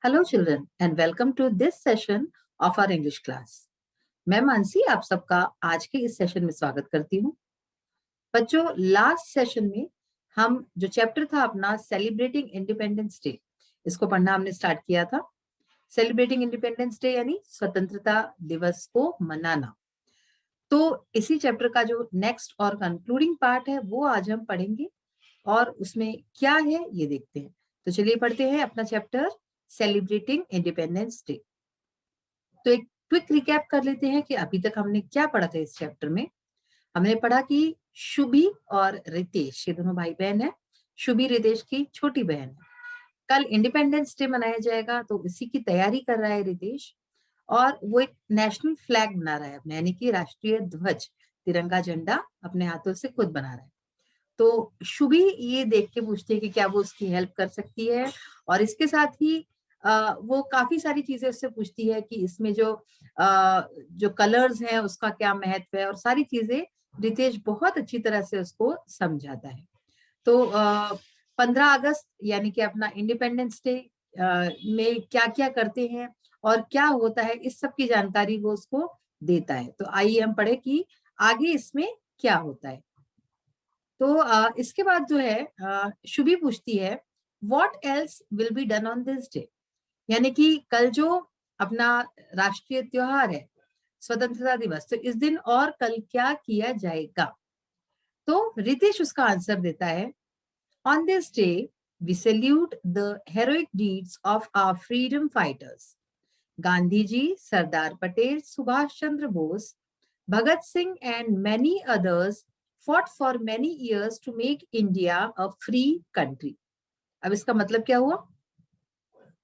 Hello children and welcome to this session of our English class. मैं मानसी आप सबका आज के इस सेशन में स्वागत करती हूँ। बच्चों, लास्ट सेशन में हम जो चैप्टर था अपना सेलिब्रेटिंग इंडिपेंडेंस डे, इसको पढ़ना हमने स्टार्ट किया था। सेलिब्रेटिंग इंडिपेंडेंस डे यानी स्वतंत्रता दिवस को मनाना। तो इसी चैप्टर का जो नेक्स्ट और कंक्लूडिंग पार्ट है वो आज हम पढ़ेंगे और उसमें क्या है ये देखते हैं। तो चलिए पढ़ते हैं अपना चैप्टर सेलिब्रेटिंग इंडिपेंडेंस डे। तो एक क्विक रिकैप कर लेते हैं कि अभी तक हमने क्या पढ़ा था इस चैप्टर में। हमने पढ़ा कि शुभी और रितेश, ये दोनों भाई बहन है। शुभी रितेश की छोटी बहन है। कल इंडिपेंडेंस डे मनाया जाएगा तो इसी की तैयारी कर रहा है रितेश, और वो एक नेशनल फ्लैग बना रहा है अपने, यानी कि राष्ट्रीय ध्वज, तिरंगा झंडा अपने हाथों से खुद बना रहा है। तो शुभी ये देख के पूछती है कि क्या वो उसकी हेल्प कर सकती है, और इसके साथ ही वो काफी सारी चीजें उससे पूछती है कि इसमें जो कलर्स हैं उसका क्या महत्व है, और सारी चीजें रितेश बहुत अच्छी तरह से उसको समझाता है। तो 15 अगस्त यानी कि अपना इंडिपेंडेंस डे में क्या क्या करते हैं और क्या होता है, इस सब की जानकारी वो उसको देता है। तो आइए हम पढ़े कि आगे इसमें क्या होता है। तो इसके बाद जो है शुभी पूछती है what else will be done on this day, यानी कि कल जो अपना राष्ट्रीय त्योहार है स्वतंत्रता दिवस, तो इस दिन और कल क्या किया जाएगा। तो रितेश उसका आंसर देता है, on this day we salute the heroic deeds of our freedom fighters Gandhi ji, Sardar Patel, Subhash Chandra Bose, Bhagat Singh and many others fought for many years to make India a free country. अब इसका मतलब क्या हुआ?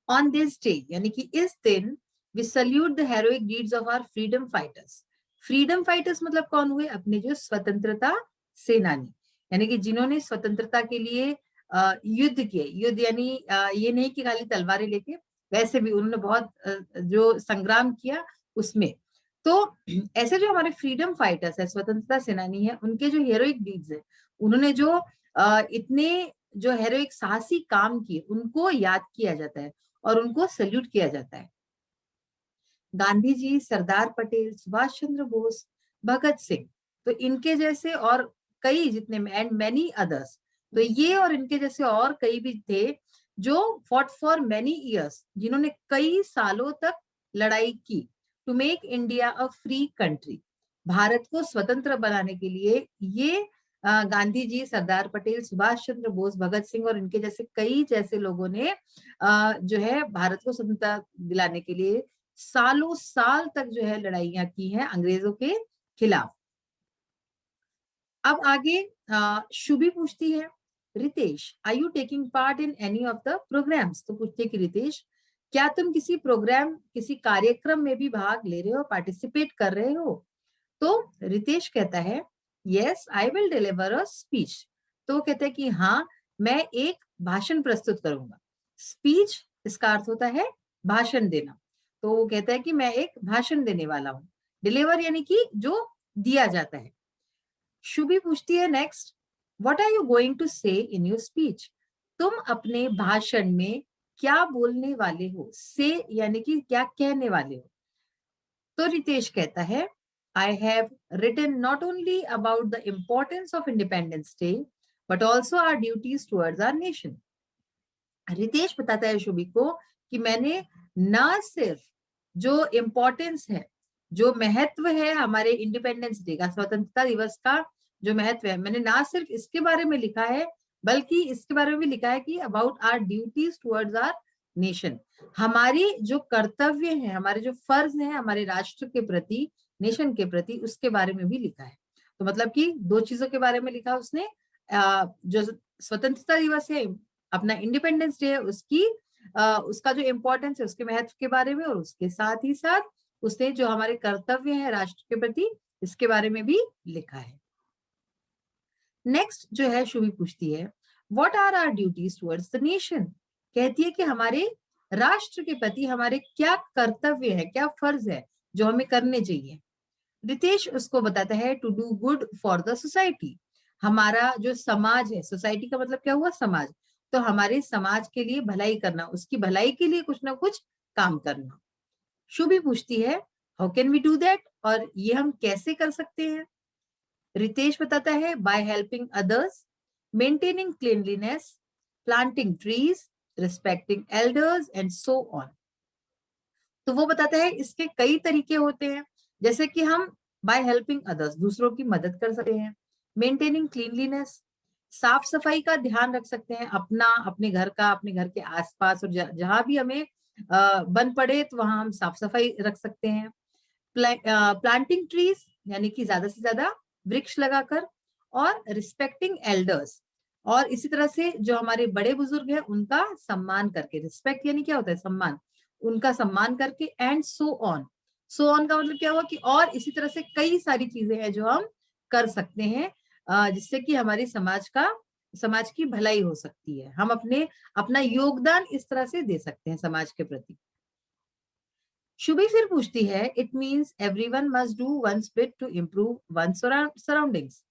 On this day यानी कि इस दिन we salute the heroic deeds of our freedom fighters. Freedom fighters मतलब कौन हुए? अपने जो स्वतंत्रता सेनानी, यानी कि जिन्होंने स्वतंत्रता के लिए युद्ध किए। युद्ध यानी ये नहीं कि खाली तलवारें लेके, वैसे भी उन्होंने बहुत जो संग्राम किया उसमें। तो ऐसे जो हमारे फ्रीडम फाइटर्स है, स्वतंत्रता सेनानी है, उनके जो हेरोइक डीड्स है, उन्होंने जो इतने जो हेरोइक साहसी काम किए, उनको याद किया जाता है और उनको सैल्यूट किया जाता है। गांधी जी, सरदार पटेल, सुभाष चंद्र बोस, भगत सिंह, तो इनके जैसे और कई जितने एंड मेनी अदर्स, तो ये और इनके जैसे और कई भी थे जो फॉट फॉर मेनी इयर्स, जिन्होंने कई सालों तक लड़ाई की, to make India a free country, Bharat को स्वतंत्र बनाने के लिए। ये गांधी जी, सरदार पटेल, सुभाष चंद्र बोस, भगत सिंह और इनके जैसे कई जैसे लोगों ने जो है भारत को स्वतंत्रता दिलाने के लिए सालों साल तक जो है लड़ाइयां की हैं अंग्रेजों के खिलाफ। अब आगे शुभी पूछती है, Ritesh are you taking part in any of the programmes. तो पूछते कि रितेश, क्या तुम किसी प्रोग्राम, किसी कार्यक्रम में भी भाग ले रहे हो, पार्टिसिपेट कर रहे हो। तो रितेश कहता है, yes I will deliver a speech. तो वो कहता है कि हाँ, मैं एक भाषण प्रस्तुत करूंगा। स्पीच इसका अर्थ होता है भाषण देना। तो वो कहता है कि मैं एक भाषण देने वाला हूँ। डिलीवर यानी कि जो दिया जाता है। शुभी पूछती है next, what are you going to say in your speech. तुम अपने भाषण में क्या बोलने वाले हो। से यानी कि क्या कहने वाले हो। तो रितेश कहता है, I have written not only about the importance of Independence Day, but also our duties towards our nation. Ritesh बताता है शुभी को कि मैंने ना सिर्फ जो इम्पोर्टेंस है, जो महत्व है हमारे इंडिपेंडेंस डे का, स्वतंत्रता दिवस का जो महत्व है, मैंने ना सिर्फ इसके बारे में लिखा है, बल्कि इसके बारे में भी लिखा है कि about our duties towards our nation, हमारी जो कर्तव्य है, हमारे जो फर्ज है हमारे राष्ट्र के प्रति, नेशन के प्रति, उसके बारे में भी लिखा है। तो मतलब कि दो चीजों के बारे में लिखा उसने, जो स्वतंत्रता दिवस है, अपना इंडिपेंडेंस डे है, उसका जो इम्पोर्टेंस है, उसके महत्व के बारे में, और उसके साथ ही साथ उसने जो हमारे कर्तव्य है राष्ट्र के प्रति, इसके बारे में भी लिखा है। नेक्स्ट जो है शुभी पूछती है, what are our duties towards the nation. कहती है कि हमारे राष्ट्र के प्रति हमारे क्या कर्तव्य है, क्या फर्ज है जो हमें करने चाहिए। रितेश उसको बताता है, to do good for the society, हमारा जो समाज है, सोसाइटी का मतलब क्या हुआ, समाज, तो हमारे समाज के लिए भलाई करना, उसकी भलाई के लिए कुछ ना कुछ काम करना। शुभी पूछती है how can we do that, और ये हम कैसे कर सकते हैं। रितेश बताता है by helping others, maintaining cleanliness, planting trees, respecting elders and so on. तो वो बताता है इसके कई तरीके होते हैं, जैसे कि हम बाय हेल्पिंग अदर्स दूसरों की मदद कर सकते हैं, मेंटेनिंग क्लीनलीनेस साफ सफाई का ध्यान रख सकते हैं, अपना, अपने घर का, अपने घर के आसपास, और जहां भी हमें बन पड़े तो वहां हम साफ सफाई रख सकते हैं। प्लांटिंग ट्रीज यानी कि ज्यादा से ज्यादा वृक्ष लगाकर, और रिस्पेक्टिंग एल्डर्स, और इसी तरह से जो हमारे बड़े बुजुर्ग हैं उनका सम्मान करके, रिस्पेक्ट यानी क्या होता है, सम्मान, उनका सम्मान करके, and so on. So on का मतलब क्या हुआ कि और इसी तरह से कई सारी चीजें हैं जो हम कर सकते हैं, जिससे कि हमारी समाज की भलाई हो सकती है, हम अपना योगदान इस तरह से दे सकते हैं समाज के प्रति। शुभी फिर पूछती है it means everyone must do one's bit to improve one surroundings.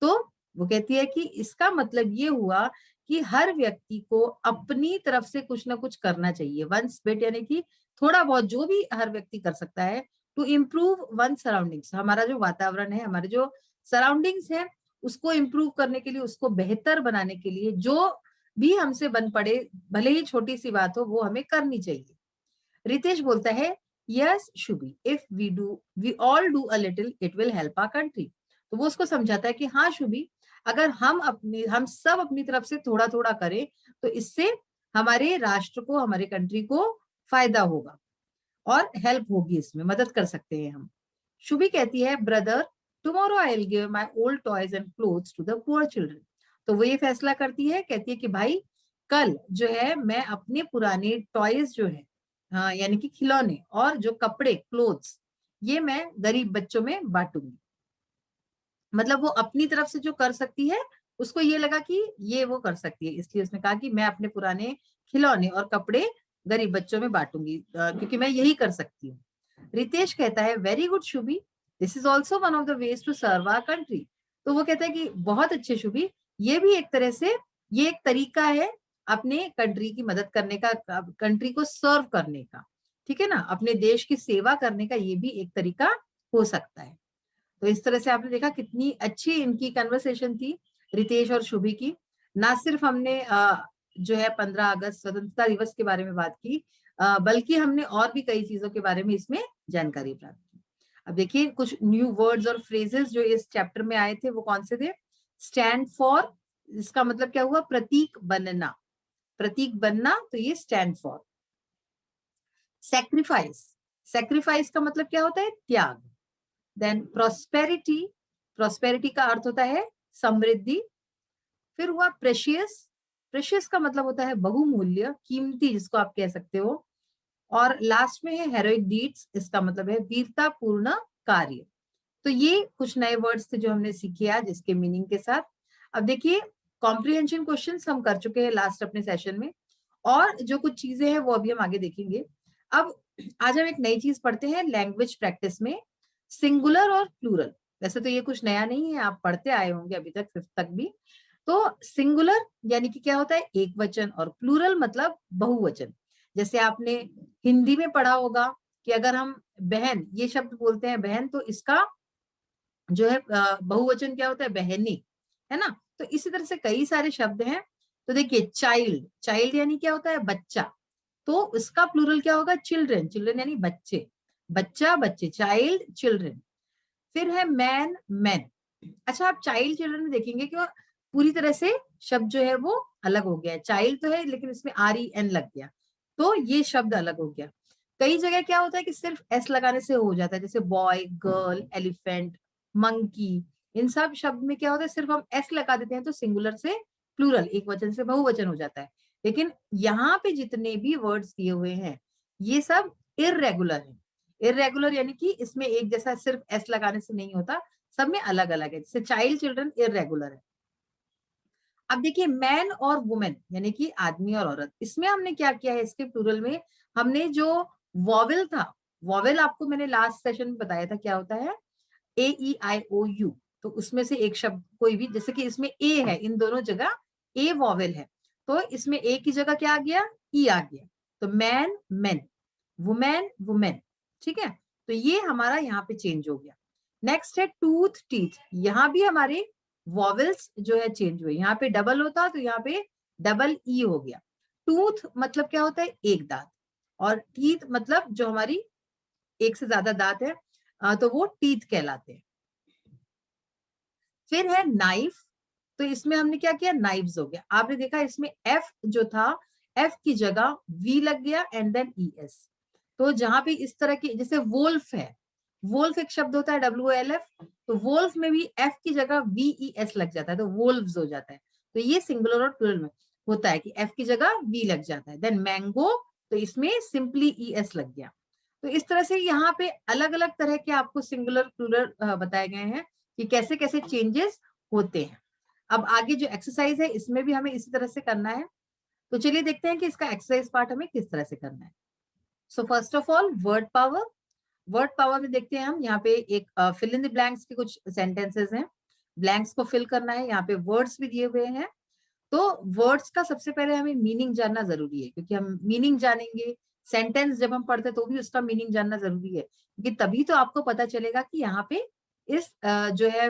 तो वो कहती है कि इसका मतलब ये हुआ कि हर व्यक्ति को अपनी तरफ से कुछ ना कुछ करना चाहिए, वंस बिट यानी कि थोड़ा बहुत, जो भी हर व्यक्ति कर सकता है, टू इम्प्रूव वन सराउंडिंग्स, हमारा जो वातावरण है, हमारे जो सराउंडिंग्स है, उसको इम्प्रूव करने के लिए, उसको बेहतर बनाने के लिए जो भी हमसे बन पड़े, भले ही छोटी सी बात हो, वो हमें करनी चाहिए। रितेश बोलता है yes Shubhi, if we all do a little it will help our country. तो वो उसको समझाता है कि हाँ शुभी, अगर हम सब अपनी तरफ से थोड़ा थोड़ा करें तो इससे हमारे राष्ट्र को, हमारे कंट्री को फायदा होगा और हेल्प होगी, इसमें मदद कर सकते हैं हम। शुभी कहती है brother tomorrow I will give my old toys and clothes to the poor children. तो वो ये फैसला करती है, कहती है कि भाई कल जो है मैं अपने पुराने टॉयज जो है, हाँ यानी कि खिलौने, और जो कपड़े क्लोथ्स, ये मैं गरीब बच्चों में बांटूंगी। मतलब वो अपनी तरफ से जो कर सकती है, उसको ये लगा कि ये वो कर सकती है, इसलिए उसने कहा कि मैं अपने पुराने खिलौने और कपड़े गरीब बच्चों में बांटूंगी, क्योंकि मैं यही कर सकती हूँ। रितेश कहता है very good Shubhi, this is also one of the ways to serve our country. तो वो कहता है कि बहुत अच्छे शुभी, ये भी एक तरह से, ये एक तरीका है अपने कंट्री की मदद करने का, कंट्री को सर्व करने का, ठीक है ना, अपने देश की सेवा करने का ये भी एक तरीका हो सकता है। तो इस तरह से आपने देखा कितनी अच्छी इनकी कन्वर्सेशन थी, रितेश और शुभी की। ना सिर्फ हमने जो है 15 अगस्त स्वतंत्रता दिवस के बारे में बात की, बल्कि हमने और भी कई चीजों के बारे में इसमें जानकारी प्राप्त की। अब देखिए कुछ न्यू वर्ड्स और फ्रेजेस जो इस चैप्टर में आए थे वो कौन से थे। स्टैंड फॉर, इसका मतलब क्या हुआ, प्रतीक बनना, प्रतीक बनना, तो ये स्टैंड फॉर। सेक्रीफाइस, सेक्रीफाइस का मतलब क्या होता है, त्याग। देन प्रोस्पेरिटी, प्रोस्पेरिटी का अर्थ होता है समृद्धि। फिर हुआ प्रेशियस, प्रेशियस का मतलब होता है बहुमूल्य, कीमती, जिसको आप कह सकते हो। और लास्ट में है हेरोइक डीड्स, इसका मतलब है वीरता पूर्ण कार्य। तो ये कुछ नए वर्ड्स थे जो हमने सीखे आज इसके मीनिंग के साथ। अब देखिए कॉम्प्रिहेंशन क्वेश्चंस हम कर चुके हैं लास्ट अपने सेशन में, और जो कुछ चीजें हैं वो अभी हम आगे देखेंगे। अब आज हम एक नई चीज पढ़ते हैं लैंग्वेज प्रैक्टिस में, सिंगुलर और प्लूरल। वैसे तो ये कुछ नया नहीं है, आप पढ़ते आए होंगे अभी तक, फिफ्थ तक भी। तो सिंगुलर यानी कि क्या होता है, एक वचन, और प्लूरल मतलब बहुवचन। जैसे आपने हिंदी में पढ़ा होगा कि अगर हम बहन ये शब्द बोलते हैं बहन, तो इसका जो है बहुवचन क्या होता है, बहनी, है ना। तो इसी तरह से कई सारे शब्द हैं। तो देखिए चाइल्ड, चाइल्ड यानी क्या होता है, बच्चा, तो उसका प्लूरल क्या होगा, चिल्ड्रन, चिल्ड्रन यानी बच्चे, बच्चा बच्चे, चाइल्ड चिल्ड्रन। फिर है मैन मैन। अच्छा आप चाइल्ड चिल्ड्रन में देखेंगे कि पूरी तरह से शब्द जो है वो अलग हो गया है, चाइल्ड तो है लेकिन इसमें REN लग गया, तो ये शब्द अलग हो गया। कई जगह क्या होता है कि सिर्फ S लगाने से हो जाता है, जैसे बॉय, गर्ल, एलिफेंट, मंकी, इन सब शब्द में क्या होता है, सिर्फ हम S लगा देते हैं तो सिंगुलर से प्लूरल, एक वचन से बहुवचन हो जाता है। लेकिन यहाँ पे जितने भी वर्ड्स दिए हुए हैं ये सब इररेगुलर है। इररेगुलर यानी कि इसमें एक जैसा सिर्फ S लगाने से नहीं होता, सब में अलग अलग है, जैसे चाइल्ड चिल्ड्रन इररेगुलर है। अब देखिए मैन और वुमेन यानी कि आदमी और औरत, इसमें हमने क्या किया है, इसके प्लूरल में हमने जो वॉवेल था, वॉवेल आपको मैंने लास्ट सेशन में बताया था क्या होता है, AEIOU। तो उसमें से एक शब्द कोई भी, जैसे कि इसमें ए है, इन दोनों जगह ए वॉवेल है, तो इसमें ए की जगह क्या आ गया, ई आ गया, तो मैन मेन, वुमेन वुमेन, ठीक है। तो ये हमारा यहाँ पे चेंज हो गया। नेक्स्ट है टूथ टीथ, यहाँ भी हमारे वॉवेल्स जो है चेंज हुए, यहाँ पे डबल होता तो यहाँ पे डबल ई हो गया। टूथ मतलब क्या होता है, एक दांत, और टीथ मतलब जो हमारी एक से ज्यादा दांत है, तो वो टीथ कहलाते हैं। फिर है नाइफ, तो इसमें हमने क्या किया, नाइव्स हो गया। आपने देखा इसमें एफ जो था, एफ की जगह वी लग गया एंड देन ई एस। तो जहां पे इस तरह की, जैसे वोल्फ है, वोल्फ एक शब्द होता है WOLF, तो वोल्फ में भी एफ की जगह VES लग जाता है, तो वोल्व्स हो जाता है। तो ये सिंगुलर और प्लूरल में होता है कि एफ की जगह वी लग जाता है। देन मैंगो, तो इसमें सिंपली ES लग गया। तो इस तरह से यहाँ पे अलग अलग तरह के आपको सिंगुलर प्लूरल बताए गए हैं कि कैसे कैसे चेंजेस होते हैं। अब आगे जो एक्सरसाइज है इसमें भी हमें इसी तरह से करना है। तो चलिए देखते हैं कि इसका एक्सरसाइज पार्ट हमें किस तरह से करना है। So first of all word power, word power में देखते हैं हम, यहाँ पे एक फिल इन द ब्लैंक्स के कुछ सेंटेंसेस हैं, ब्लैंक्स को फिल करना है। यहाँ पे वर्ड्स भी दिए हुए हैं, तो वर्ड्स का सबसे पहले हमें मीनिंग जानना जरूरी है, क्योंकि हम मीनिंग जानेंगे, सेंटेंस जब हम पढ़ते हैं तो भी उसका मीनिंग जानना जरूरी है, क्योंकि तभी तो आपको पता चलेगा कि यहाँ पे इस जो है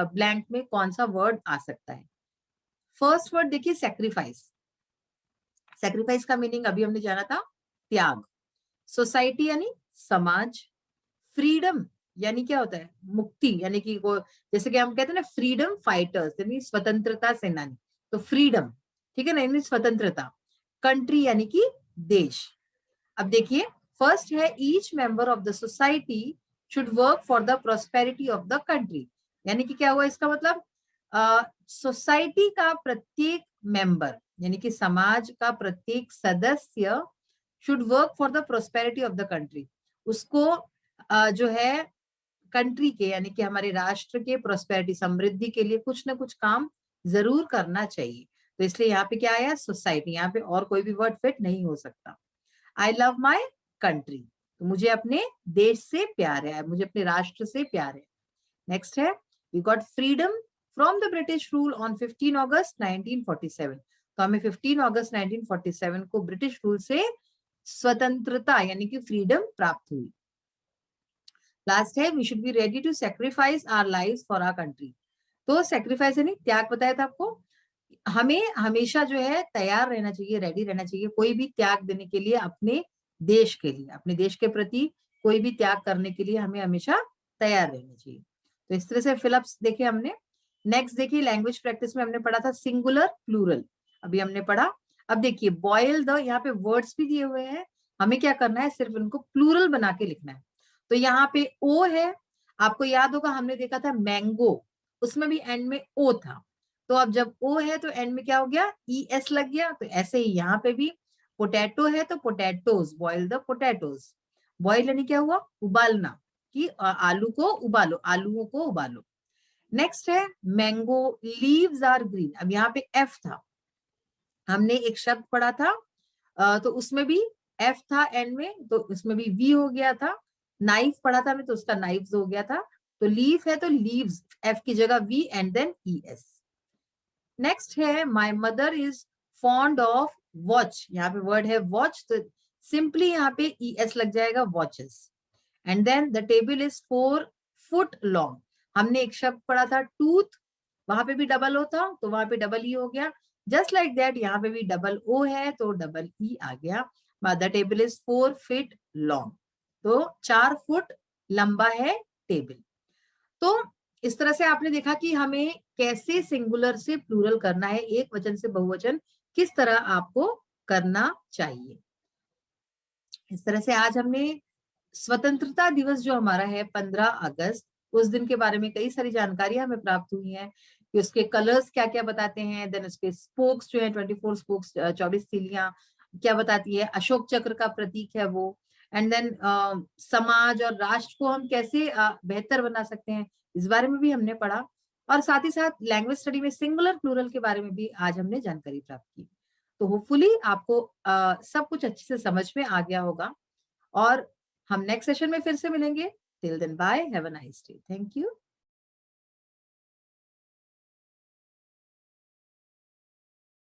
ब्लैंक में कौन सा वर्ड आ सकता है। फर्स्ट वर्ड देखिए, सेक्रीफाइस। सेक्रीफाइस का मीनिंग अभी हमने जाना था, त्याग। सोसाइटी यानी समाज। फ्रीडम यानी क्या होता है, मुक्ति, यानी कि वो, जैसे कि हम कहते हैं ना फ्रीडम फाइटर्स, यानी स्वतंत्रता सेनानी, तो फ्रीडम, ठीक है ना, यानी स्वतंत्रता। कंट्री यानी कि देश। अब देखिए, फर्स्ट है each member of the society should work for the prosperity of the country. यानी कि क्या हुआ इसका मतलब, सोसाइटी का प्रत्येक मेंबर, यानी कि समाज का प्रत्येक सदस्य should work for the prosperity of the country, उसको जो है कंट्री के, यानी कि हमारे राष्ट्र के प्रोस्पेरिटी, समृद्धि के लिए कुछ ना कुछ काम जरूर करना चाहिए। तो इसलिए यहाँ पे क्या आया, सोसाइटी, यहाँ पे और कोई भी वर्ड फिट नहीं हो सकता। आई लव माई कंट्री, तो मुझे अपने देश से प्यार है, मुझे अपने राष्ट्र से प्यार है। नेक्स्ट है, we got freedom from the British rule on 15 August 1947। तो हमें 15 अगस्त 1947 को ब्रिटिश रूल से स्वतंत्रता यानी कि फ्रीडम प्राप्त हुई। लास्ट है, we should be ready to sacrifice our lives for our country. तो सेक्रीफाइस यानी त्याग, बताया था आपको, हमें हमेशा जो है तैयार रहना चाहिए, रेडी रहना चाहिए कोई भी त्याग देने के लिए, अपने देश के लिए, अपने देश के प्रति कोई भी त्याग करने के लिए हमें हमेशा तैयार रहना चाहिए। तो इस तरह से फिलअप्स देखे हमने। नेक्स्ट देखिए, लैंग्वेज प्रैक्टिस में हमने पढ़ा था सिंगुलर प्लूरल, अभी हमने पढ़ा। अब देखिए बॉयल द, यहाँ पे वर्ड्स भी दिए हुए हैं, हमें क्या करना है, सिर्फ उनको प्लूरल बना के लिखना है। तो यहाँ पे ओ है, आपको याद होगा हमने देखा था मैंगो, उसमें भी एंड में ओ था। तो अब जब ओ है तो एंड में क्या हो गया, ES लग गया। तो ऐसे ही यहाँ पे भी पोटैटो है तो potatoes, boil the potatoes. Boil यानी क्या हुआ, उबालना, कि आलू को उबालो, आलूओं को उबालो। नेक्स्ट है मैंगो, लीव्स आर ग्रीन। अब यहाँ पे एफ था, हमने एक शब्द पढ़ा था, तो उसमें भी एफ था एंड में, तो उसमें भी वी हो गया था। नाइफ पढ़ा था हमने, तो उसका नाइफ्स हो गया था। तो लीफ है तो लीव्स, एफ की जगह V and then ES। Next है, my mother is fond of watch. यहाँ पे वर्ड है वॉच, तो सिंपली यहाँ पे ES लग जाएगा, watches. And then the table is 4 foot long. हमने एक शब्द पढ़ा था टूथ, वहां पे भी डबल ओ था तो वहां पे डबल ई हो गया। जस्ट लाइक दैट यहाँ पे भी डबल ओ है तो डबल ई आ गया। The table is 4 feet long, तो 4 फुट लंबा है टेबल। तो इस तरह से आपने देखा कि हमें कैसे सिंगुलर से प्लूरल करना है, एक वचन से बहुवचन किस तरह आपको करना चाहिए। इस तरह से आज हमने स्वतंत्रता दिवस जो हमारा है 15 अगस्त, उस दिन के बारे में कई सारी जानकारियां हमें प्राप्त हुई हैं कि उसके कलर्स क्या क्या बताते हैं, देन उसके स्पोक्स जो है 24 स्पोक्स, 24 तीलियां क्या बताती है, अशोक चक्र का प्रतीक है वो। एंड देन समाज और राष्ट्र को हम कैसे बेहतर बना सकते हैं, इस बारे में भी हमने पढ़ा। और साथ ही साथ लैंग्वेज स्टडी में सिंगुलर प्लूरल के बारे में भी आज हमने जानकारी प्राप्त की। तो होपफुली आपको सब कुछ अच्छे से समझ में आ गया होगा, और हम नेक्स्ट सेशन में फिर से मिलेंगे। Till then bye, have a nice day, thank you.